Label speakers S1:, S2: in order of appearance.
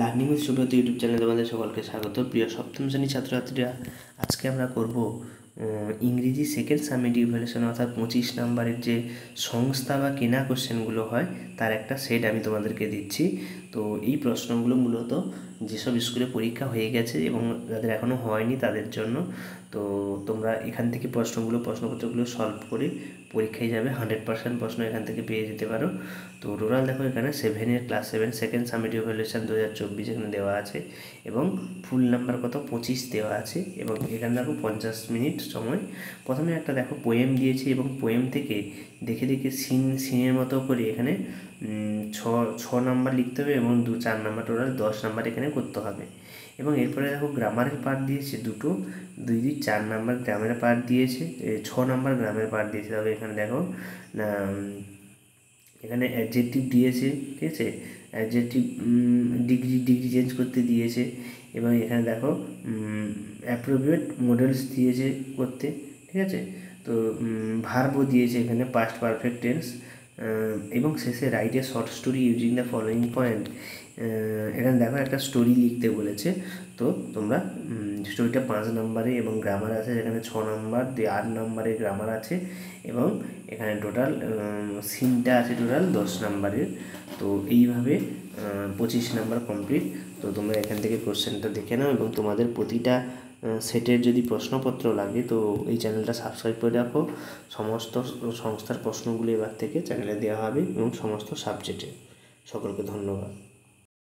S1: Learning with Subrata YouTube চ্যানেলে তোমাদের সকলকে স্বাগত। প্রিয় সপ্তম শ্রেণীর ছাত্রছাত্রীরা, আজকে আমরা করব ইংরেজি সেকেন্ড সামেটিভ ইভ্যালুয়েশন, অর্থাৎ 25 নম্বরের যে সংস্থা বা কেনা কোশ্চেনগুলো হয় তার একটা সেট আমি তোমাদেরকে দিচ্ছি। তো এই প্রশ্নগুলো মূলত যেসব স্কুলে পরীক্ষা হয়ে গেছে এবং যাদের এখনও হয়নি তাদের জন্য। তো তোমরা এখান থেকে প্রশ্নপত্রগুলো সলভ করে পরীক্ষায় যাবে, 100% প্রশ্ন এখান থেকে পেয়ে যেতে পারো। তো টোটাল দেখো, এখানে ক্লাস 7 সেকেন্ড সামেটিভ ইভ্যালুয়েশন 2024 এখানে দেওয়া আছে এবং ফুল নাম্বার কত 25 দেওয়া আছে। এবং এখানে দেখো 50 মিনিট সময়। প্রথমে একটা দেখো পোয়েম দিয়েছে এবং পোয়েম থেকে দেখে দেখে সিনের মতো করে এখানে ছ নাম্বার লিখতে হবে এবং 4 নাম্বার, টোটাল 10 নাম্বার এখানে করতে হবে। এবং এরপরে দেখো গ্রামারের পার্ট দিয়েছে দুটো, 4 নাম্বার গ্রামের পার্ট দিয়েছে, 6 নাম্বার গ্রামের পার্ট দিয়েছে। তবে এখানে দেখো এখানে অ্যাডজেক্টিভ দিয়েছে, ঠিক আছে, অ্যাডজেক্টিভ ডিগ্রি চেঞ্জ করতে দিয়েছে। এবং এখানে দেখো অ্যাপ্রোপ্রিয়েট মডেলস দিয়েছে করতে, ঠিক আছে। তো ভার্বও দিয়েছে এখানে, পাস্ট পারফেক্ট টেন্স। এবং শেষে write a short story using the following point. এখানে দেখো একটা স্টোরি লিখতে বলেছে। তো তোমরা স্টোরিটা 5 নম্বরে এবং গ্রামার আছে এখানে 6 নম্বর, 8 নম্বরে গ্রামার আছে এবং এখানে টোটাল সিনটা আছে টোটাল 10 নম্বরের। তো এইভাবে 25 নম্বর কমপ্লিট। তো তোমরা এখান থেকে কোশ্চেনটা দেখে নাও এবং তোমাদের প্রতিটা সেটের যদি প্রশ্নপত্র লাগে তো এই চ্যানেলটা সাবস্ক্রাইব করে রাখো। সমস্ত সংস্থার প্রশ্নগুলি এবার থেকে চ্যানেলে দেওয়া হবে এবং সমস্ত সাবজেক্টে। সকলকে ধন্যবাদ।